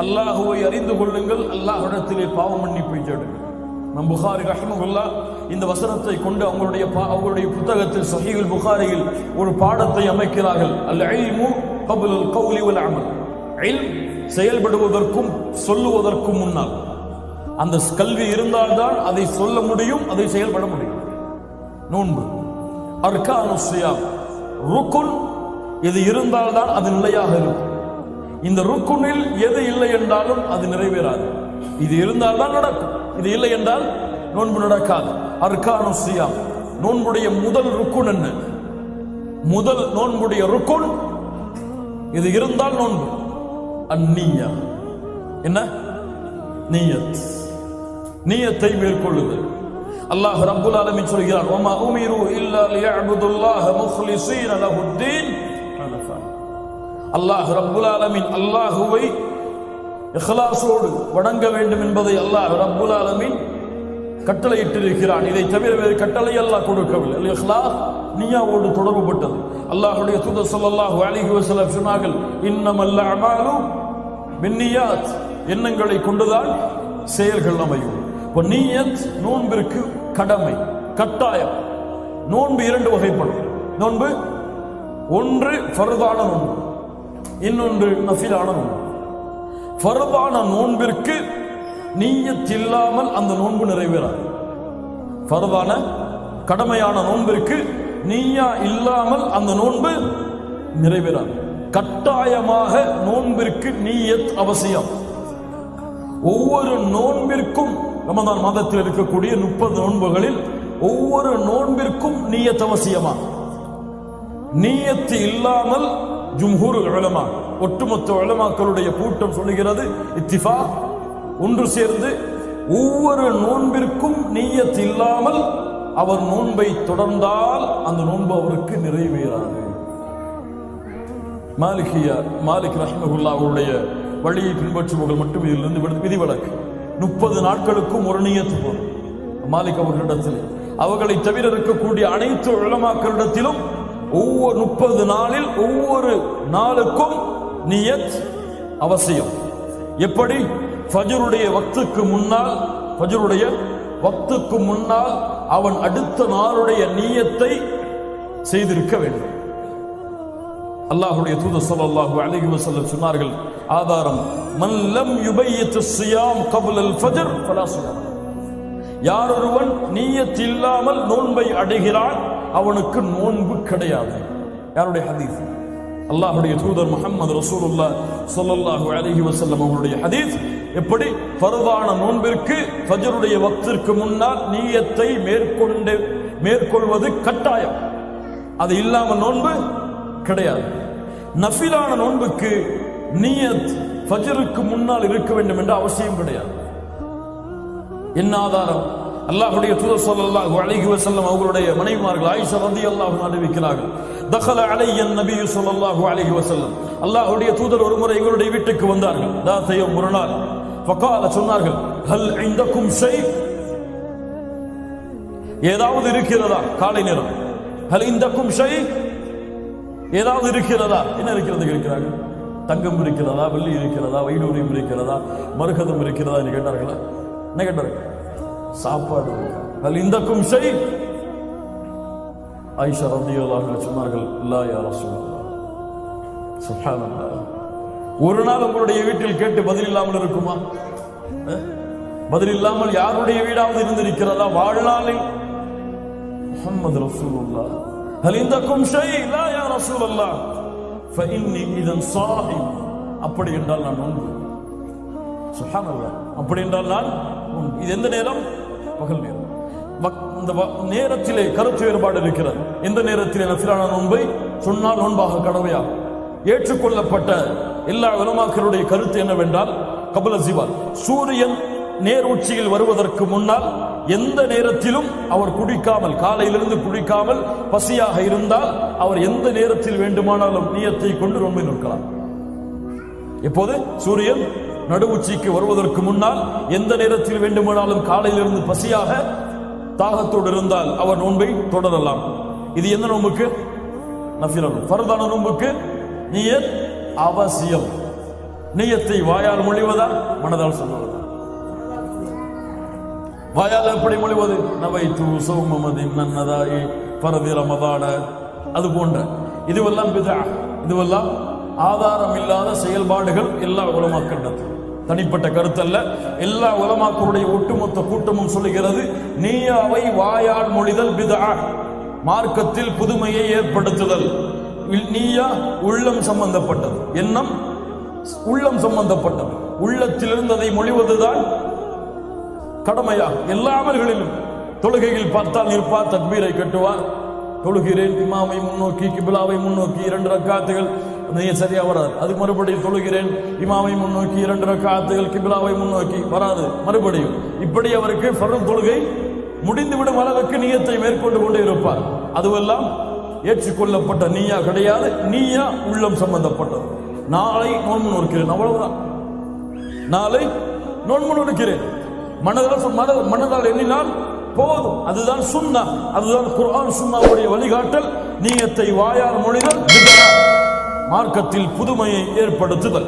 அல்லாஹுவை அறிந்து கொள்ளுங்கள், அல்லாஹ்விடத்திலே பாவ மன்னிப்பை தேடுங்கள். நம் புகாரி ரஹ்மஹுல்லாஹ் இந்த வசனத்தை கொண்டு அவங்களுடைய புத்தகத்தில் ஸஹீஹுல் புகாரியில் ஒரு பாடத்தை அமைக்கிறார்கள். அல் இல்மு கப்ல அல் கௌலி வல் அமல். இல்ம் செயல்படுவதற்கும் சொல்லுவதற்கும் முன்னால் அந்த கல்வி இருந்தால்தான் அதை சொல்ல முடியும், அதை செயல்பட முடியும். நோன்பு அர்கானு ஸியாம், ருக்குன், இது இருந்தால்தான் அது நிலையாக இருக்கும். இந்த ருக்குனில் எது இல்லை என்றாலும் அது நிறைவேறாது. இது இருந்தால்தான் நடக்கும், இது இல்லை என்றால் நோன்பு நடக்காது. அர்கானு ஸியாம், நோன்புடைய முதல் ருக்குன் என்ன? முதல் நோன்புடைய ருக்குன் இது இருந்தால் நோன்பு. அந்நியா, என்ன? நியத், நியத்தை மேற்கொள்ளுதல். அல்லாஹ் ரப்புல் ஆலமீன் சொல்கிறார், வமா உமிரு இல்லா லியஅபுதுல்லாஹ முக்லிஸீன லஹுத்தீன் ஹனஃபா. அல்லாஹ் ரப்புல் ஆலமீன் அல்லாஹுவை இக்லாஸோடு வணங்க வேண்டும் என்பதை அல்லாஹ் ரப்புல் ஆலமீன் கட்டளையிட்டிருக்கிறான். இதை தவிர வேறு கட்டளை அல்லாஹ் கொடுக்கவில்லை. இக்லாஸ் நியாவோடு தொடர்புபட்டது. அல்லாஹ்வுடைய தூதர் ஸல்லல்லாஹு அலைஹி வஸல்லம் சொன்னார்கள், இன்னமல் அமாலு பின்னியாத், எண்ணங்களை கொண்டுதான் செயல்கள் அமையும். இப்போ நியத் நோன்பிற்கு கடமை, கட்டாயம். நோன்பு இரண்டு வகைப்படும். நோன்பு ஒன்று ஃபர்தான நோன்பு, இன்னொன்று நஃபிலான நோன்பு. ஃபர்தான நோன்பிற்கு நியத் இல்லாமல் அந்த நோன்பு நிறைவேறாது. ஃபர்தான கடமையான நோன்பிற்கு நிய்யா இல்லாமல் அந்த நோன்பு நிறைவேறாது. கட்டாயமாக நோன்பிற்கு நியத் அவசியம். ஒவ்வொரு நோன்பிற்கும், ரமதான் மாதத்தில் இருக்கக்கூடிய 30 நோன்புகளில் ஒவ்வொரு நோன்பிற்கும் நியத் அவசியமா. நியத்து இல்லாமல் ஜும்ஹூர் உலமா, ஒட்டுமொத்த உலமாக்களுடைய கூட்டம் சொல்லுகிறது, இத்திஃபாக், ஒன்று சேர்ந்து ஒவ்வொரு நோன்பிற்கும் நியத் இல்லாமல் அவர் நோன்பை தொடர்ந்தால் அந்த நோன்பு அவருக்கு நிறைவேறாது. மாலிக் ரஹ்மஹுல்லாஹ் அவருடைய வழியை பின்பற்றுபவர்கள் மட்டும் இதிலிருந்து விதிவிலக்கு. 30 நாட்களுக்கும் ஒரு நியத்து போதும். மாலிக் அவர்களிடத்தில், அவர்களை தவிர இருக்கக்கூடிய அனைத்து உலமாக்களிடத்திலும் ஒவ்வொரு 30 நாளில் ஒவ்வொரு நாளுக்கும் நியத் அவசியம். எப்படி? ஃபஜ்ருடைய வக்துக்கு முன்னால், ஃபஜ்ருடைய வக்துக்கு முன்னால் அவன் அடுத்த நாளுடைய நியத்தை செய்திருக்க வேண்டும். அல்லாஹ்வுடைய தூதர் ஸல்லல்லாஹு அலைஹி வஸல்லம் சொன்னார்கள், ஆதாரம், மன் லம் யுபய்யித் ஸியாம் கப்ல அல் ஃபஜ்ர் ஃபலா ஸியாம். யார் ஒருவன் நியத் இல்லாமல் நோன்பை அடைகிறான் அவனுக்கு நோன்பு கிடையாது. யாருடைய ஹதீஸ்? அல்லாஹ்வுடைய தூதர் முஹம்மது ரசூலுல்லாஹ் ஸல்லல்லாஹு அலைஹி வஸல்லம் அவருடைய ஹதீஸ். எப்படி? ஃபர்தான நோன்பிற்கு ஃபஜ்ருடைய வக்திற்கு முன்னால் நியத்தை மேற்கொள்வது கட்டாயம். அது இல்லாமல் நோன்பு கிடையாது. நஃபிலான நோன்புக்கு நியத் ஃபஜ்ருக்கு முன்னால் இருக்க வேண்டும் என்ற அவசியம் கிடையாது. என்ன ஆதாரம்? அல்லாஹ்வுடைய தூதர் ஸல்லல்லாஹு அலைஹி வஸல்லம் அவர்களுடைய மனைவிமார்கள் ஆயிஷா রাদিয়াল্লাহு அன்ஹா அறிவிக்கிறார்கள், தഖல அலைய நபி ஸல்லல்லாஹு அலைஹி வஸல்லம், அல்லாஹ்வுடைய தூதர் ஒருமுறை எங்களுடைய வீட்டுக்கு வந்தார்கள். தாத்தையும் ஒரு நாள் ஃபகால, சொன்னார்கள், ஹல் இந்தக்கும் ஷை, ஏதாவது இருக்கிறதா? காலை நேரம். ஹல் இந்தக்கும் ஷை, ஏதாவது இருக்கிறதா? என்ன இருக்கிறது கேட்கிறார்கள். தங்கம் இருக்கிறதா, வெள்ளி இருக்கிறதா, வைடூரியம் இருக்கிறதா, மரகதம் இருக்கிறதா என்று கேட்டார்களா? என்ன கேட்டார்கள்? சாப்பாடு. ஹல் இந்தக்கும் ஷை, ஆயிஷா রাদিয়াল্লাহு அன்ஹா சொன்னார்கள், லா யா ரசூலல்லாஹ். சுப்ஹானல்லாஹ். ஒரு நாள் உங்களுடைய வீட்டில் கேட்டு பதில் இல்லாமல் இருக்குமா? பதில் இல்லாமல் யாருடைய வீடாவது இருந்திருக்கிறதா வாழ்நாளில்? முஹம்மது ரசூலுல்லாஹ். ஹல் இந்தக்கும் ஷை, லா யா ரசூலல்லாஹ், ஃபஇன்னி இதன் ஸாஹிம். அப்படி என்றால் நான் நோன்பு. சுப்ஹானல்லாஹ். அப்படி என்றால் நான் நோன்பு. இது எந்த நேரம்? பகல் நேரம். இந்த நேரத்திலே கருத்து வேறுபாடு இருக்கிறது. எந்த நேரத்திலே நஃபிலான நோன்பை சொன்னால் நோன்பாக கடமையா? ஏற்றுக்கொள்ளப்பட்ட எல்லா உலமாக்களுடைய கருத்து என்னவென்றால், கபல ஜிவால், சூரியன் நேர் உச்சியில் வருவதற்கு முன்னால் எந்த நேரத்திலும் அவர் குடிக்காமல், காலையிலிருந்து குடிக்காமல் பசியாக இருந்தால் அவர் எந்த நேரத்தில் வேண்டுமானாலும் நியத்தை கொண்டு நோன்பை நோக்கலாம். எப்போது? சூரியன் நடு உச்சிக்கு வருவதற்கு முன்னால் எந்த நேரத்தில் வேண்டுமானாலும் காலையிலிருந்து பசியாக தாகத்தோடு இருந்தால் அவர் நோன்பை தொடரலாம். இது எந்த நோன்புக்கு? நஃபிலான. ஃபர்தான நோன்புக்கு நியத் அவசியம். நியத்தை வாயால் மொழிவதா மனதால் சொல்லுவதா? வாயால் எப்படி மொழிவது? நவைத்து சௌமமதின் நன்னதாயி பரதி ரமதான, அது போன்ற இதுவெல்லாம் பிதா, இதுவெல்லாம் ஆதாரம் இல்லாத செயல்பாடுகள். எல்லா உலமாக்களிடத்தில் தனிப்பட்ட கருத்தல்ல, எல்லா உலமாக்களுடைய ஒட்டுமொத்த கூட்டமும் சொல்லுகிறது, நீயாவை வாயால் மொழிதல் பிதா, மார்க்கத்தில் புதுமையை ஏற்படுத்துதல். நீயா உள்ளம் சம்பந்தப்பட்டது, எண்ணம் உள்ளம் சம்பந்தப்பட்டது. உள்ளத்திலிருந்து அதை மொழிவதுதான் கடமையாக எல்லா அமல்களிலும். தொழுகையில் பார்த்தால் நிற்பார், தக்பீரை கட்டுவார், தொழுகிறேன் இமாமை முன்னோக்கி கிபிலாவை முன்னோக்கி 2 ரக்காத்துகள், சரியா வராது. அது மறுபடியும் தொழுகிறேன் இமாமை முன்னோக்கி 2 ரக்காத்துகள் கிபிலாவை முன்னோக்கி வராது, மறுபடியும் இப்படி அவருக்கு ஃபர்து தொழுகை முடிந்துவிடும் அளவுக்கு நியத்தை மேற்கொண்டு கொண்டே இருப்பார். அதுவெல்லாம் ஏற்றுக்கொள்ளப்பட்ட நீயா கிடையாது. நீயா உள்ளம் சம்பந்தப்பட்டது. நாளை நோன்பு நோக்கிறேன், அவ்வளவுதான். நாளை நோன்பு நோக்கிறேன், மனதால் எண்ணினால் போதும். அதுதான் சுன்னா, அதுதான் குர்ஆன் சுன்னாவுடைய வழிகாட்டல். நியத்தை வாயால் மொழிதல் பித்ஆ, மார்க்கத்தில் புதுமையை ஏற்படுத்துதல்.